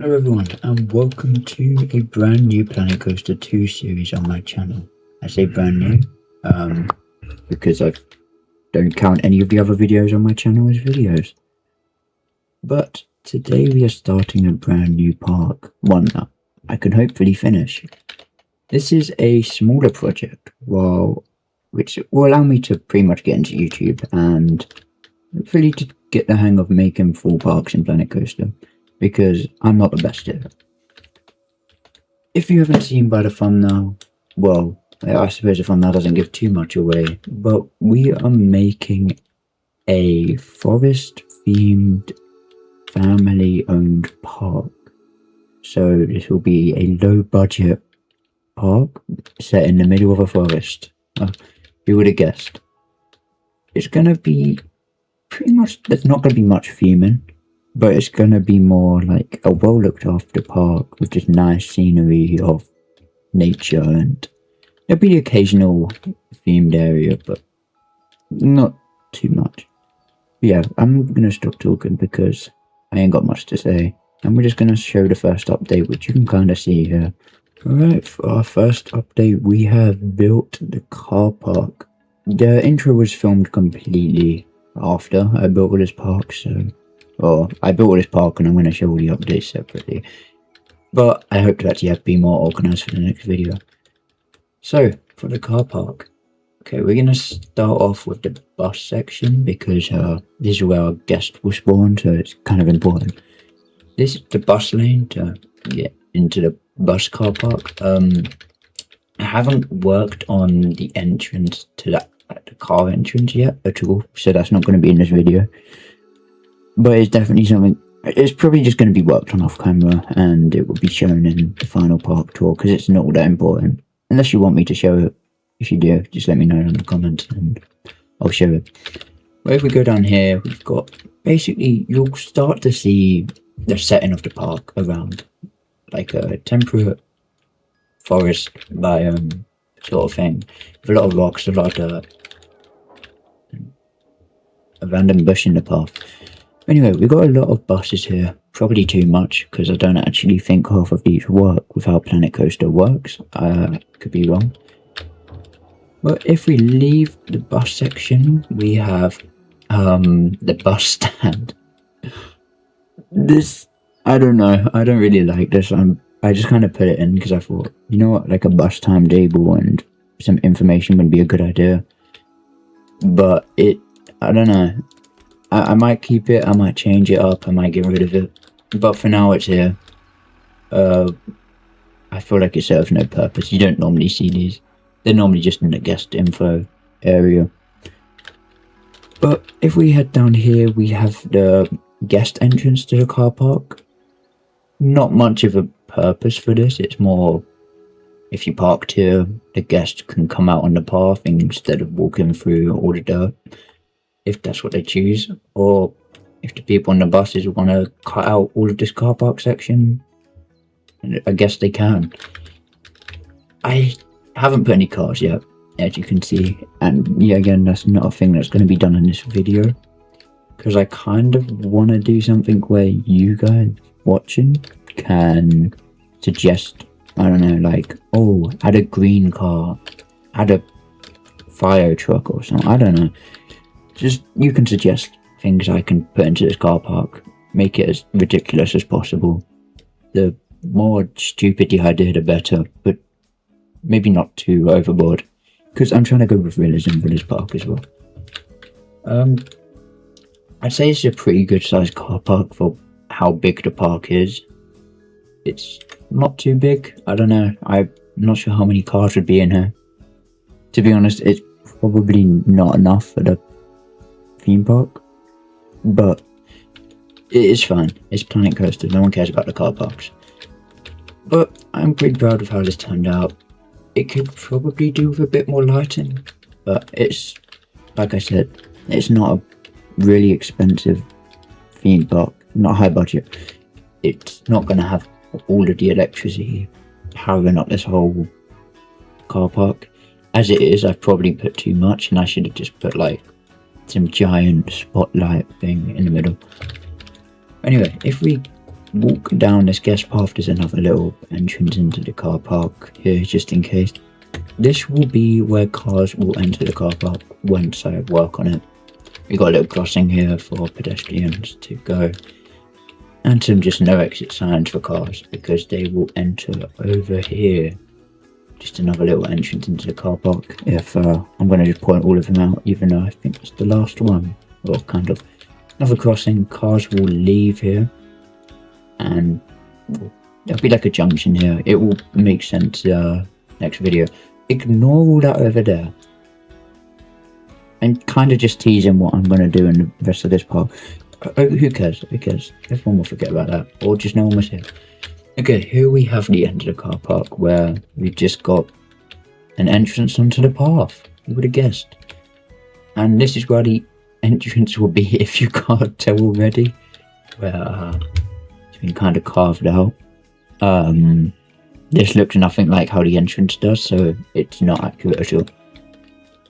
Hello everyone and welcome to a brand new Planet Coaster 2 series on my channel. I say brand new because I don't count any of the other videos on my channel as videos. But today we are starting a brand new park, one that I can hopefully finish. This is a smaller project which will allow me to pretty much get into YouTube and hopefully to get the hang of making full parks in Planet Coaster, because I'm not the best at it. If you haven't seen by the thumbnail, well, I suppose the thumbnail doesn't give too much away, but we are making a forest-themed, family-owned park. So this will be a low-budget park set in the middle of a forest. Who would have guessed? It's going to be pretty much, there's not going to be much theming, but it's going to be more like a well looked after park with just nice scenery of nature, and there'll be the occasional themed area, but not too much. But yeah, I'm going to stop talking because I ain't got much to say, and we're just going to show the first update, which you can kind of see here. Alright, for our first update, we have built the car park. The intro was filmed completely after I built all this park, I built all this park and I'm going to show all the updates separately. But I hope to actually be more organised for the next video. So, for the car park. Okay, we're going to start off with the bus section because this is where our guest was born, so it's kind of important. This is the bus lane to get into the bus car park. I haven't worked on the entrance to the car entrance yet at all, so that's not going to be in this video. But it's definitely something, it's probably just going to be worked on off camera and it will be shown in the final park tour because it's not all that important. Unless you want me to show it. If you do, just let me know in the comments and I'll show it. But if we go down here, we've got, basically, you'll start to see the setting of the park around like a temperate forest biome sort of thing. With a lot of rocks, a lot of dirt, a random bush in the path. Anyway, we've got a lot of buses here, probably too much, because I don't actually think half of these work with how Planet Coaster works. Could be wrong. But if we leave the bus section, we have the bus stand. This, I don't know, I don't really like this. I just kind of put it in because I thought, you know what, like a bus timetable and some information would be a good idea. But I don't know. I might keep it, I might change it up, I might get rid of it. But for now it's here. I feel like it serves no purpose. You don't normally see these. They're normally just in the guest info area. But if we head down here, we have the guest entrance to the car park. Not much of a purpose for this. It's more, if you parked here, the guest can come out on the path instead of walking through all the dirt. If that's what they choose, or if the people on the buses want to cut out all of this car park section, I guess they can. I haven't put any cars yet, as you can see, and yeah, again, that's not a thing that's going to be done in this video, because I kind of want to do something where you guys watching can suggest, I don't know, like, oh, add a green car, add a fire truck or something, I don't know. Just, you can suggest things I can put into this car park. Make it as ridiculous as possible. The more stupid the idea, the better. But maybe not too overboard. Because I'm trying to go with realism for this park as well. I'd say it's a pretty good sized car park for how big the park is. It's not too big. I don't know. I'm not sure how many cars would be in here. To be honest, it's probably not enough for the theme park, but it is fine. It's Planet Coaster, no one cares about the car parks. But I'm pretty proud of how this turned out. It could probably do with a bit more lighting, but it's, like I said, it's not a really expensive theme park, not high budget. It's not going to have all of the electricity powering up this whole car park. As it is, I've probably put too much, and I should have just put like some giant spotlight thing in the middle. Anyway, if we walk down this guest path, there's another little entrance into the car park here, just in case. This will be where cars will enter the car park once I work on it. We got a little crossing here for pedestrians to go, and some just no exit signs for cars because they will enter over here. Just another little entrance into the car park. If I'm going to just point all of them out, even though I think it's the last one, or kind of. Another crossing, cars will leave here, and there'll be like a junction here. It will make sense next video. Ignore all that over there. I'm kind of just teasing what I'm going to do in the rest of this part. Oh, who cares? Who cares? Everyone will forget about that, or just no one was here. Okay, here we have the end of the car park where we've just got an entrance onto the path. You would have guessed. And this is where the entrance will be, if you can't tell already, where it's been kind of carved out. This looks nothing like how the entrance does, so it's not accurate at all.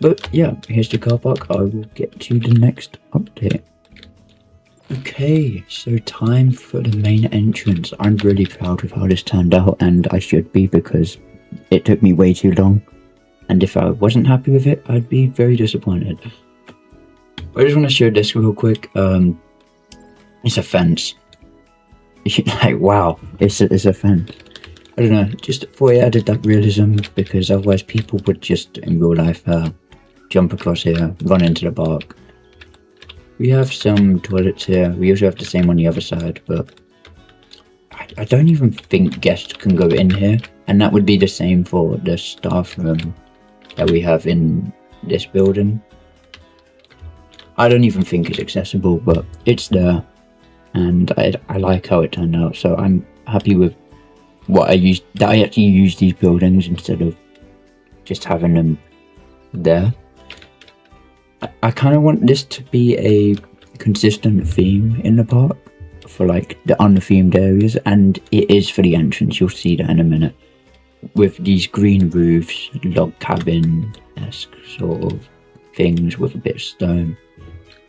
But yeah, here's the car park. I will get to the next update. Okay, so time for the main entrance. I'm really proud of how this turned out, and I should be, because it took me way too long. And if I wasn't happy with it, I'd be very disappointed. I just want to show this real quick. It's a fence. Like, wow, it's a fence. I don't know, just thought it added that realism, because otherwise people would just, in real life, jump across here, run into the park. We have some toilets here. We also have the same on the other side, but I don't even think guests can go in here. And that would be the same for the staff room that we have in this building. I don't even think it's accessible, but it's there. And I like how it turned out. So I'm happy with what I used, that I actually used these buildings instead of just having them there. I kind of want this to be a consistent theme in the park for like the unthemed areas, and it is for the entrance. You'll see that in a minute, with these green roofs, log cabin-esque sort of things with a bit of stone.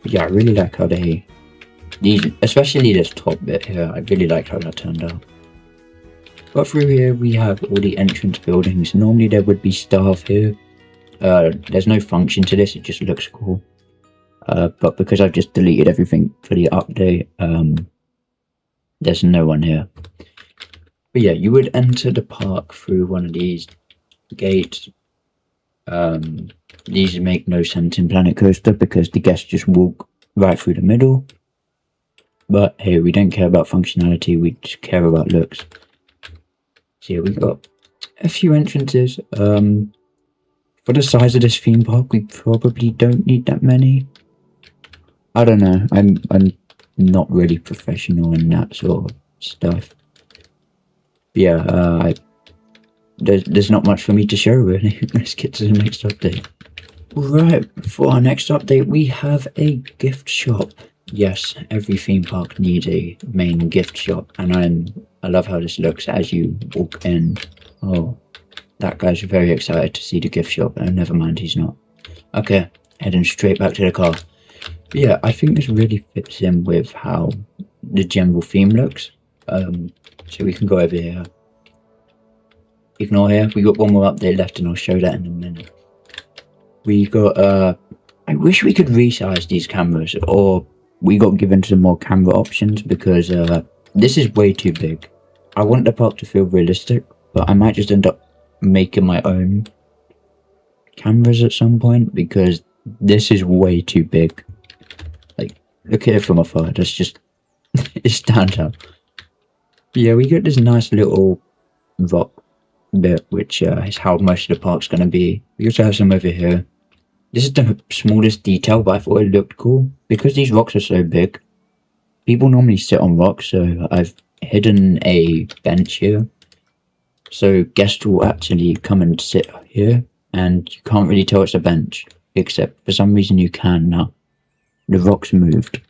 But yeah, I really like how these, especially this top bit here, I really like how that turned out. But through here we have all the entrance buildings. Normally there would be staff here. There's no function to this, it just looks cool. But because I've just deleted everything for the update, there's no one here. But yeah, you would enter the park through one of these gates. These make no sense in Planet Coaster because the guests just walk right through the middle. But here, we don't care about functionality, we just care about looks. So yeah, we've got a few entrances. For the size of this theme park, we probably don't need that many. I don't know. I'm not really professional in that sort of stuff. But yeah, there's not much for me to show really. Let's get to the next update. Right, for our next update, we have a gift shop. Yes, every theme park needs a main gift shop, and I love how this looks as you walk in. Oh. That guy's very excited to see the gift shop. Oh, never mind, he's not. Okay, heading straight back to the car. But yeah, I think this really fits in with how the general theme looks. So we can go over here. Ignore here. We got one more update left, and I'll show that in a minute. We got I wish we could resize these cameras, or we got given some more camera options, because this is way too big. I want the park to feel realistic, but I might just end up making my own cameras at some point, because this is way too big. Like, look at it from afar, that's just it stands out. Yeah, we got this nice little rock bit, which is how most of the park's going to be. We also have some over here. This is the smallest detail, but I thought it looked cool because these rocks are so big. People normally sit on rocks, so I've hidden a bench here. So guests will actually come and sit here, and you can't really tell it's a bench, except for some reason you can now. The rocks moved.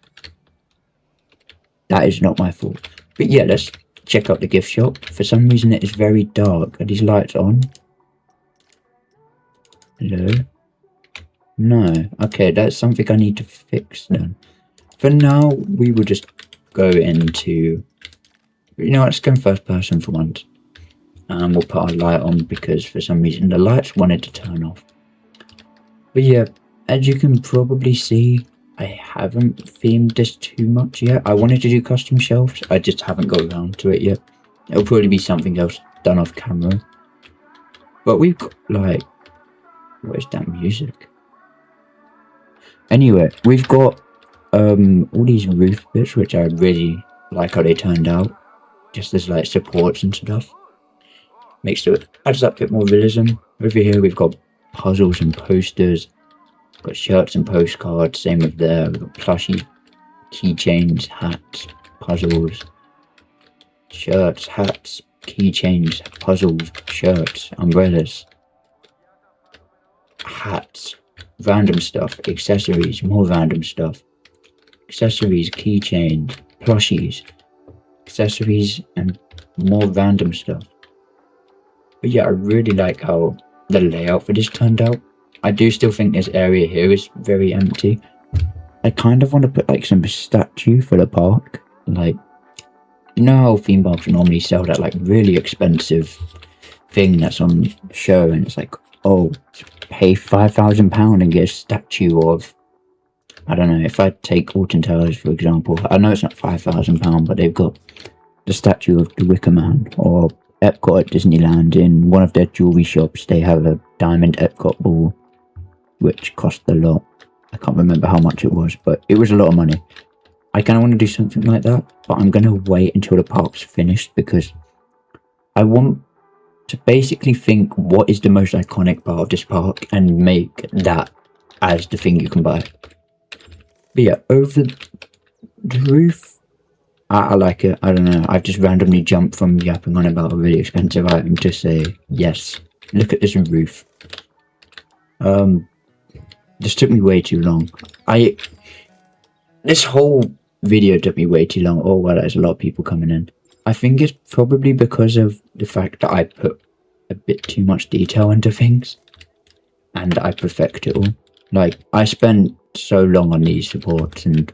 That is not my fault. But yeah, let's check out the gift shop. For some reason it is very dark. Are these lights on? Hello? No. Okay, that's something I need to fix then. For now, we will just go into You know, let's go first person for once. And we'll put our light on because for some reason the lights wanted to turn off. But yeah, as you can probably see, I haven't themed this too much yet. I wanted to do custom shelves, I just haven't got around to it yet. It'll probably be something else done off camera. But we've got like, what is that music? Anyway, we've got all these roof bits, which I really like how they turned out. Just as like supports and stuff. Makes it, adds that bit more realism. Over here we've got puzzles and posters. Got shirts and postcards, same with there. We've got plushie, keychains, hats, puzzles, shirts, hats, keychains, puzzles, shirts, umbrellas, hats, random stuff, accessories, more random stuff, accessories, keychains, plushies, accessories, and more random stuff. But yeah, I really like how the layout for this turned out. I do still think this area here is very empty. I kind of want to put like some statue for the park. Like, you know how theme parks normally sell that like really expensive thing that's on show and it's like, oh, pay £5,000 and get a statue of, I don't know, if I take Alton Towers for example, I know it's not £5,000, but they've got the statue of the Wicker Man, or Epcot at Disneyland. In one of their jewelry shops they have a diamond Epcot ball, which cost a lot. I can't remember how much it was, but it was a lot of money. I kind of want to do something like that, but I'm going to wait until the park's finished because I want to basically think what is the most iconic part of this park and make that as the thing you can buy. But yeah, over the roof, I like it. I don't know. I've just randomly jumped from yapping on about a really expensive item to say, yes, look at this roof. This took me way too long. This whole video took me way too long. Oh, well, there's a lot of people coming in. I think it's probably because of the fact that I put a bit too much detail into things. And I perfect it all. Like, I spent so long on these supports and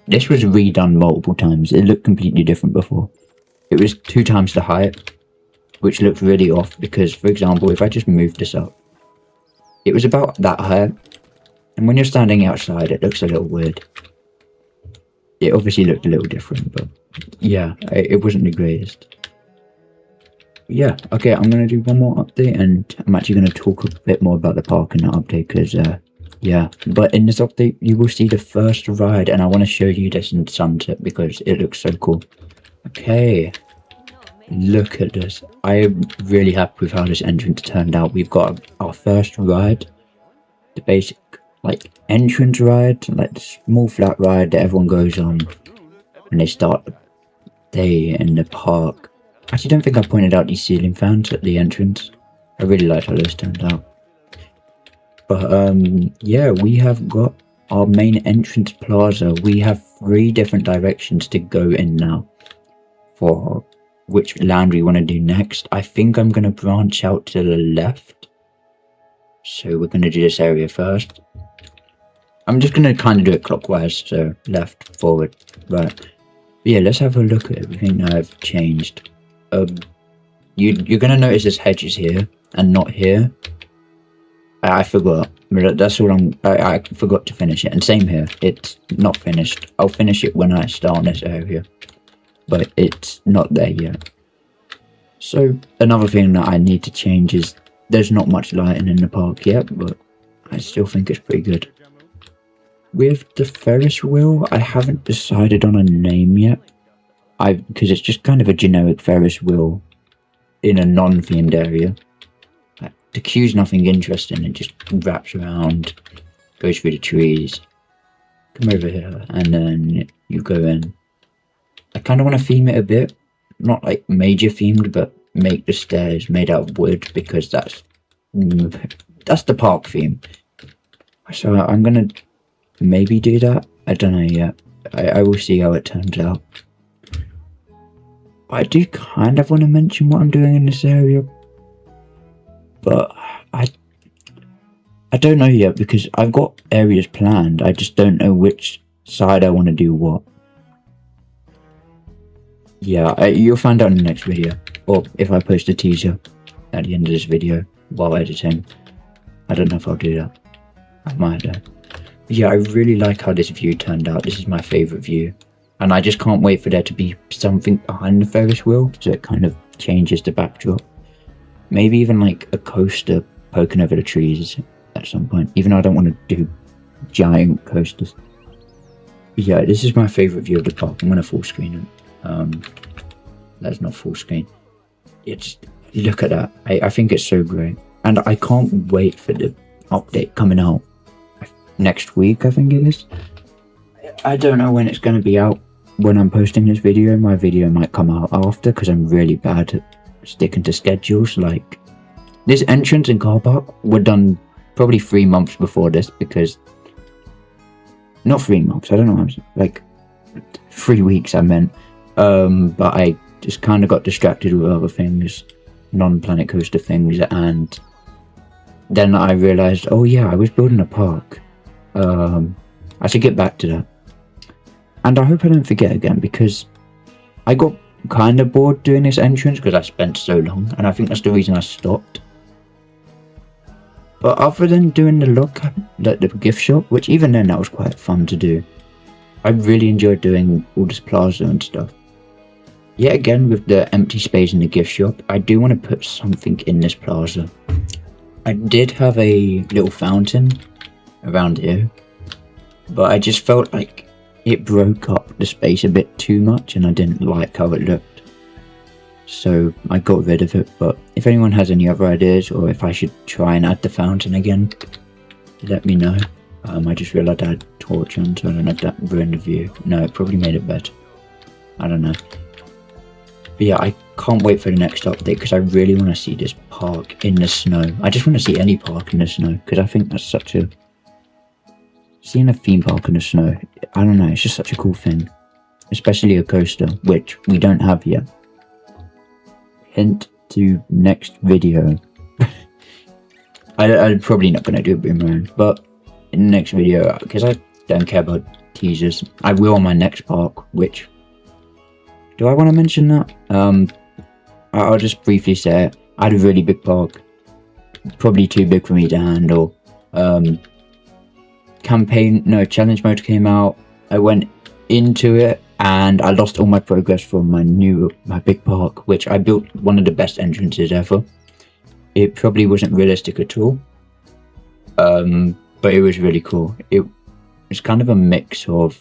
this was redone multiple times. It looked completely different before. It was 2 times the height, which looked really off because, for example, if I just moved this up, it was about that height. And when you're standing outside, it looks a little weird. It obviously looked a little different, but yeah, it wasn't the greatest. Yeah, okay, I'm going to do one more update and I'm actually going to talk a bit more about the park in that update because, yeah. But in this update, you will see the first ride and I want to show you this in sunset because it looks so cool. Okay, look at this. I'm really happy with how this entrance turned out. We've got our first ride, the basic like entrance ride, like the small flat ride that everyone goes on when they start the day in the park. I actually don't think I pointed out these ceiling fans at the entrance. I really liked how this turned out. But yeah, we have got our main entrance plaza. We have 3 different directions to go in now for which land we want to do next. I think I'm going to branch out to the left. So we're going to do this area first. I'm just going to kind of do it clockwise, so left, forward, right. But yeah, let's have a look at everything that I've changed. You're going to notice there's hedges here and not here. I forgot. That's all I forgot to finish it. And same here. It's not finished. I'll finish it when I start on this area. But it's not there yet. So another thing that I need to change is there's not much lighting in the park yet, but I still think it's pretty good. With the Ferris wheel, I haven't decided on a name yet. Because it's just kind of a generic Ferris wheel in a non-themed area. The queue's nothing interesting, it just wraps around, goes through the trees, come over here, and then you go in. I kind of want to theme it a bit, not like major themed, but make the stairs made out of wood, because that's the park theme. So I'm gonna maybe do that, I don't know yet. I will see how it turns out. I do kind of want to mention what I'm doing in this area, but I don't know yet because I've got areas planned. I just don't know which side I want to do what. Yeah, you'll find out in the next video, or if I post a teaser at the end of this video while editing. I don't know if I'll do that. I might do. Yeah, I really like how this view turned out. This is my favorite view, and I just can't wait for there to be something behind the Ferris wheel, so it kind of changes the backdrop. Maybe even like a coaster poking over the trees at some point, even though I don't want to do giant coasters. But yeah, this is my favorite view of the park. I'm gonna full screen it. That's not full screen. It's, look at that. I think it's so great, and I can't wait for the update coming out next week. I think it is. I don't know when it's going to be out. When I'm posting this video, my video might come out after, because I'm really bad at sticking to schedules. Like, this entrance and car park were done probably 3 months before this, because not 3 months, I don't know, like 3 weeks I meant, but I just kind of got distracted with other things, non-Planet Coaster things, and then I realized, oh yeah, I was building a park. I should get back to that, and I hope I don't forget again, because I got kind of bored doing this entrance because I spent so long, and I think that's the reason I stopped. But other than doing the look at the gift shop, which even then that was quite fun to do, I really enjoyed doing all this plaza and stuff. Yet again, with the empty space in the gift shop, I do want to put something in this plaza. I did have a little fountain around here, but I just felt like it broke up the space a bit too much, and I didn't like how it looked. So I got rid of it. But if anyone has any other ideas, or if I should try and add the fountain again, let me know. I just realized I had torch on, so I don't know if that ruined the view. No, it probably made it better. I don't know. But yeah, I can't wait for the next update, because I really want to see this park in the snow. I just want to see any park in the snow, because I think that's such a... Seeing a theme park in the snow, I don't know, it's just such a cool thing. Especially a coaster, which we don't have yet. Hint to next video. I'm probably not going to do a boomerang, but in the next video, because I don't care about teasers, I will on my next park, which... Do I want to mention that? I'll just briefly say it. I had a really big park. Probably too big for me to handle. Challenge mode came out. I went into it, and I lost all my progress from my big park, which I built one of the best entrances ever. It probably wasn't realistic at all. But it was really cool. It was kind of a mix of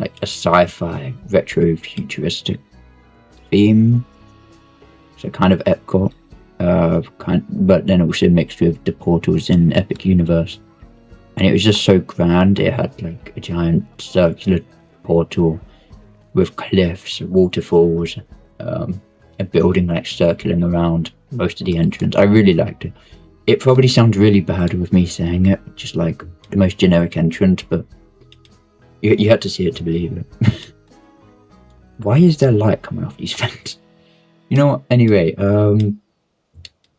like a sci-fi retro futuristic theme, so kind of Epcot, but then also mixed with the portals in Epic Universe, and it was just so grand. It had like a giant circular portal with cliffs, waterfalls, a building like circling around most of the entrance. I really liked it. It probably sounds really bad with me saying it, just like the most generic entrance, but you had to see it to believe it. Why is there light coming off these vents? You know what? Anyway,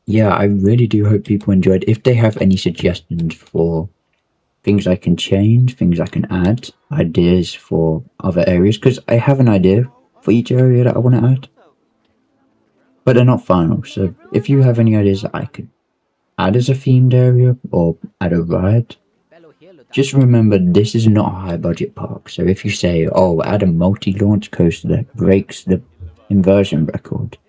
yeah, I really do hope people enjoyed. If they have any suggestions for things I can change, things I can add, ideas for other areas, because I have an idea for each area that I want to add, but they're not final. So if you have any ideas that I could add as a themed area or add a ride, just remember, this is not a high budget park, so if you say, oh, add a multi-launch coaster that breaks the inversion record,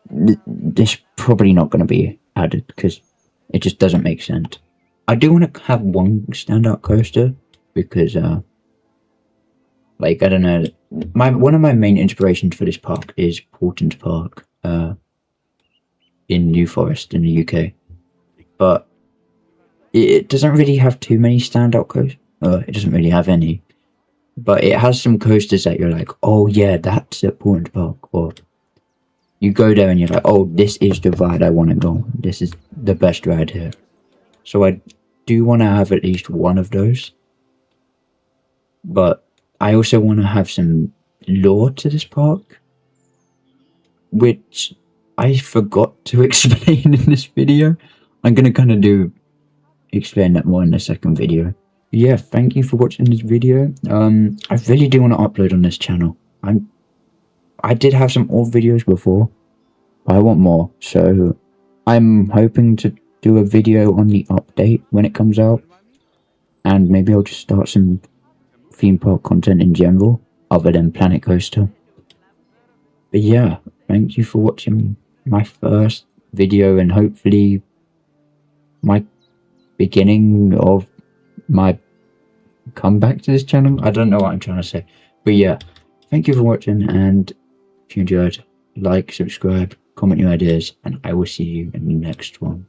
this is probably not going to be added, because it just doesn't make sense. I do want to have one standout coaster, because, like, I don't know, one of my main inspirations for this park is Portland Park, in New Forest in the UK, but it doesn't really have too many standout coasters. It doesn't really have any, but it has some coasters that you're like, oh yeah, that's at Portland Park, or you go there and you're like, oh, this is the ride I want to go on. This is the best ride here. So I do want to have at least one of those, but I also want to have some lore to this park, which I forgot to explain in this video. I'm going to kind of explain that more in the second video. Yeah, thank you for watching this video. I really do want to upload on this channel. I'm I did have some old videos before, but I want more. So I'm hoping to do a video on the update when it comes out, and maybe I'll just start some theme park content in general, other than Planet Coaster. But yeah, thank you for watching my first video, and hopefully my beginning of my comeback to this channel. I don't know what I'm trying to say, but yeah, thank you for watching, and if you enjoyed, like, subscribe, comment your ideas, and I will see you in the next one.